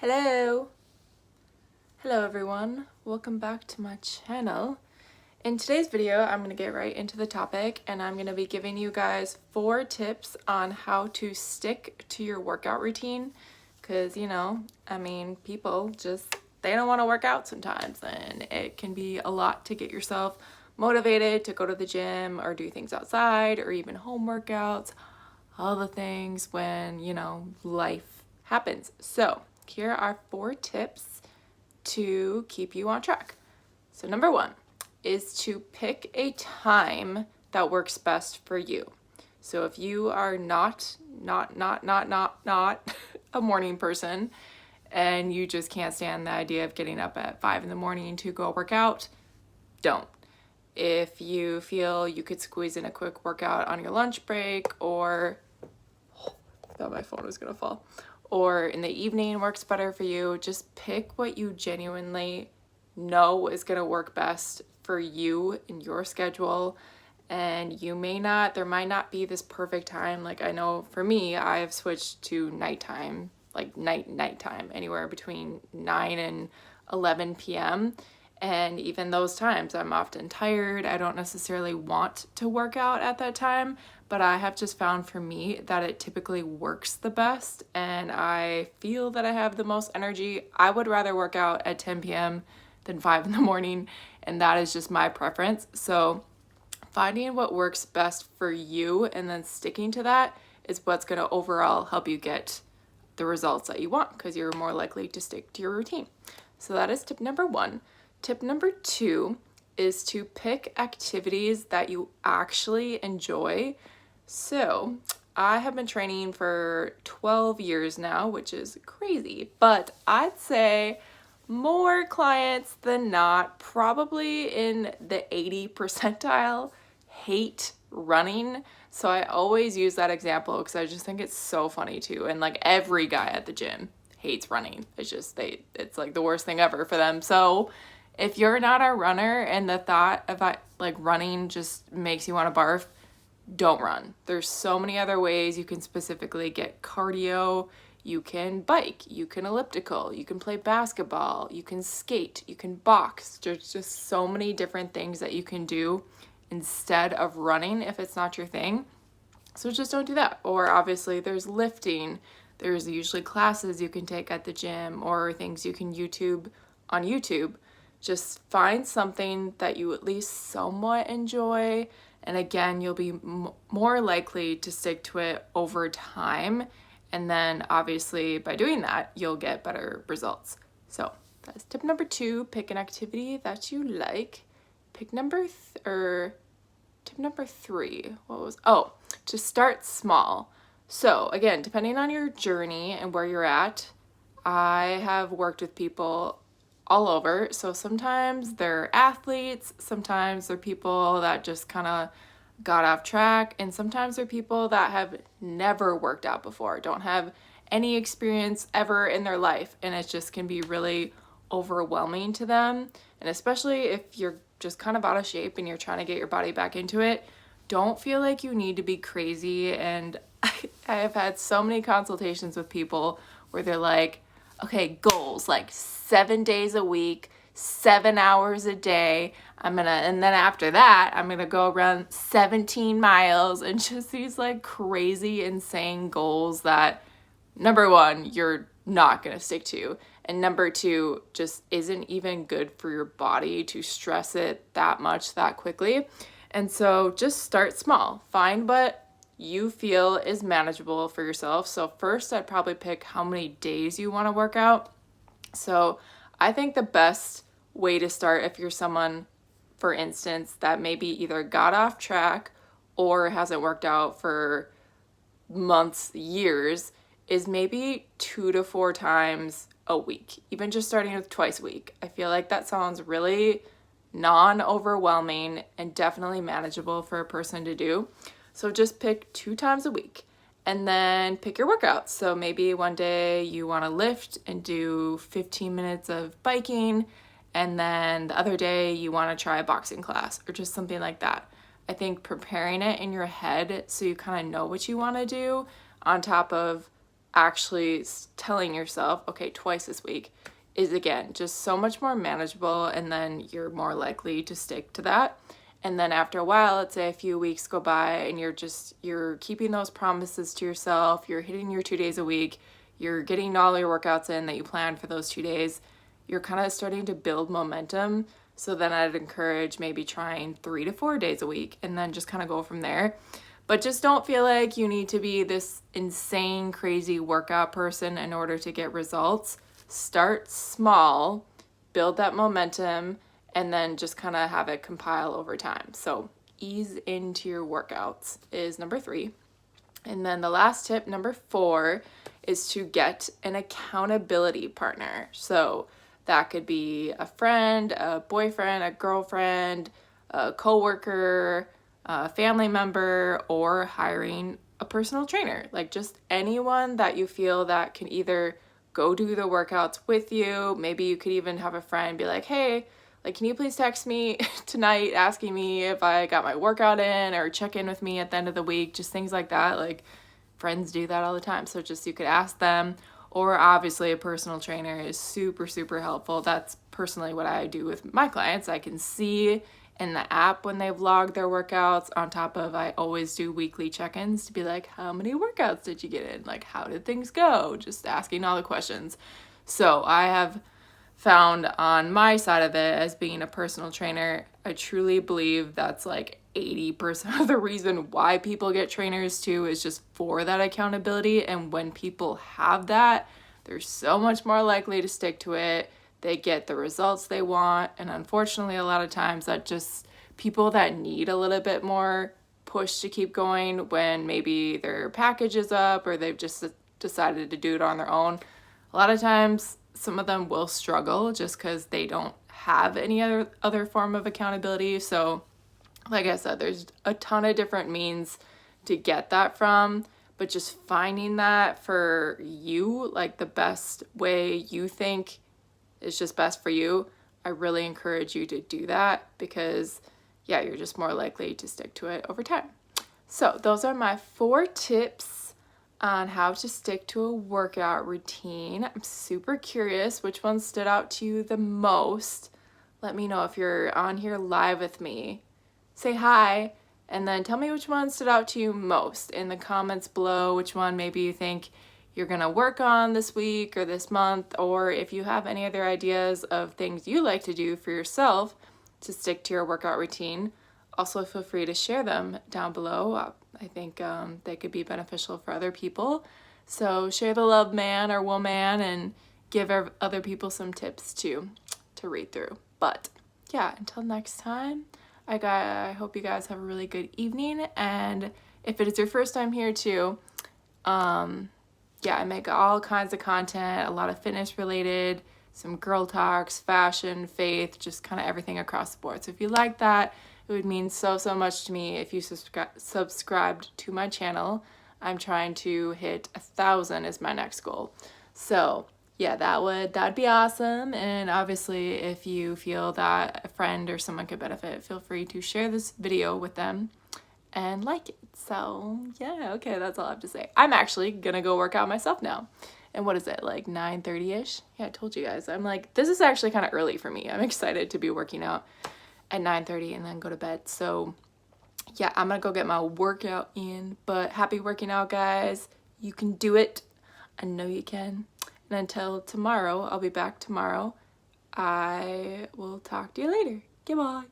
Hello! Hello everyone, welcome back to my channel. In today's video, I'm going to get right into the topic and I'm going to be giving you guys 4 tips on how to stick to your workout routine because, people they don't want to work out sometimes and it can be a lot to get yourself motivated to go to the gym or do things outside or even home workouts, all the things when, life happens. So, here are 4 tips to keep you on track. So number 1 is to pick a time that works best for you. So if you are not a morning person and you just can't stand the idea of getting up at 5 in the morning to go work out, don't. If you feel you could squeeze in a quick workout on your lunch break or I thought my phone was gonna fall, or in the evening works better for you, just pick what you genuinely know is gonna work best for you in your schedule. And there might not be this perfect time. Like I know for me, I've switched to nighttime, like nighttime, anywhere between 9 and 11 p.m. And even those times, I'm often tired. I don't necessarily want to work out at that time, but I have just found for me that it typically works the best and I feel that I have the most energy. I would rather work out at 10 p.m. than 5 in the morning, and that is just my preference. So finding what works best for you and then sticking to that is what's going to overall help you get the results that you want because you're more likely to stick to your routine. So that is tip number 1. Tip number 2 is to pick activities that you actually enjoy. So I have been training for 12 years now, which is crazy, but I'd say more clients than not, probably in the 80 percentile, hate running. So I always use that example because I just think it's so funny too. And like every guy at the gym hates running. It's like the worst thing ever for them. So if you're not a runner and the thought of like running just makes you want to barf, don't run. There's so many other ways you can specifically get cardio. You can bike, you can elliptical, you can play basketball, you can skate, you can box. There's just so many different things that you can do instead of running if it's not your thing. So just don't do that. Or obviously there's lifting. There's usually classes you can take at the gym or things you can YouTube on YouTube. Just find something that you at least somewhat enjoy. And again, you'll be more likely to stick to it over time. And then obviously by doing that, you'll get better results. So that's tip number 2, pick an activity that you like. Tip number 3, to start small. So again, depending on your journey and where you're at, I have worked with people all over. So sometimes they're athletes, sometimes they're people that just kind of got off track, and sometimes they're people that have never worked out before, don't have any experience ever in their life, and it just can be really overwhelming to them. And especially if you're just kind of out of shape and you're trying to get your body back into it, don't feel like you need to be crazy. And I have had so many consultations with people where they're like, okay, goals like 7 days a week, 7 hours a day. And then after that, I'm gonna go run 17 miles, and just these like crazy, insane goals that number 1, you're not gonna stick to. And number 2, just isn't even good for your body to stress it that much that quickly. And so just start small. Find what you feel is manageable for yourself. So first, I'd probably pick how many days you want to work out. So I think the best way to start, if you're someone, for instance, that maybe either got off track or hasn't worked out for months, years, is maybe 2 to 4 times a week, even just starting with twice a week. I feel like that sounds really non-overwhelming and definitely manageable for a person to do. So just pick 2 times a week and then pick your workouts. So maybe one day you want to lift and do 15 minutes of biking, and then the other day you want to try a boxing class or just something like that. I think preparing it in your head so you kind of know what you want to do on top of actually telling yourself, okay, twice this week, is again just so much more manageable, and then you're more likely to stick to that. And then after a while, let's say a few weeks go by and you're keeping those promises to yourself, you're hitting your 2 days a week, you're getting all your workouts in that you planned for those 2 days, you're kind of starting to build momentum. So then I'd encourage maybe trying 3 to 4 days a week and then just kind of go from there. But just don't feel like you need to be this insane, crazy workout person in order to get results. Start small, build that momentum, and then just kind of have it compile over time. So ease into your workouts is number 3. And then the last tip, number 4, is to get an accountability partner. So that could be a friend, a boyfriend, a girlfriend, a coworker, a family member, or hiring a personal trainer. Like just anyone that you feel that can either go do the workouts with you. Maybe you could even have a friend be like, hey, like, can you please text me tonight asking me if I got my workout in, or check in with me at the end of the week, just things like that. Like, friends do that all the time. So just you could ask them. Or obviously a personal trainer is super, super helpful. That's personally what I do with my clients. I can see in the app when they've logged their workouts, on top of I always do weekly check-ins to be like, how many workouts did you get in? Like, how did things go? Just asking all the questions. So I have found on my side of it as being a personal trainer, I truly believe that's like 80% of the reason why people get trainers too, is just for that accountability. And when people have that, they're so much more likely to stick to it. They get the results they want. And unfortunately, a lot of times that just people that need a little bit more push to keep going when maybe their package is up or they've just decided to do it on their own. A lot of times some of them will struggle just because they don't have any other form of accountability. So like I said, there's a ton of different means to get that from, but just finding that for you, like the best way you think is just best for you, I really encourage you to do that, because yeah, you're just more likely to stick to it over time. So those are my 4 tips on how to stick to a workout routine. I'm super curious which one stood out to you the most. Let me know if you're on here live with me. Say hi, and then tell me which one stood out to you most in the comments below, which one maybe you think you're gonna work on this week or this month, or if you have any other ideas of things you like to do for yourself to stick to your workout routine. Also feel free to share them down below. I think they could be beneficial for other people. So share the love, man or woman, and give other people some tips too to read through. But yeah, until next time, I hope you guys have a really good evening. And if it is your first time here too, yeah, I make all kinds of content, a lot of fitness related, some girl talks, fashion, faith, just kind of everything across the board. So if you like that, it would mean so much to me if you subscribed to my channel. I'm trying to hit 1,000 is my next goal. So yeah, that'd be awesome. And obviously if you feel that a friend or someone could benefit, feel free to share this video with them and like it. So yeah, okay, that's all I have to say. I'm actually gonna go work out myself now. And what is it, like 9:30ish? Yeah, I told you guys. I'm like, this is actually kind of early for me. I'm excited to be working out at 9:30 and then go to bed. So yeah, I'm gonna go get my workout in. But happy working out, guys. You can do it. I know you can. And until tomorrow, I'll be back tomorrow. I will talk to you later. Goodbye.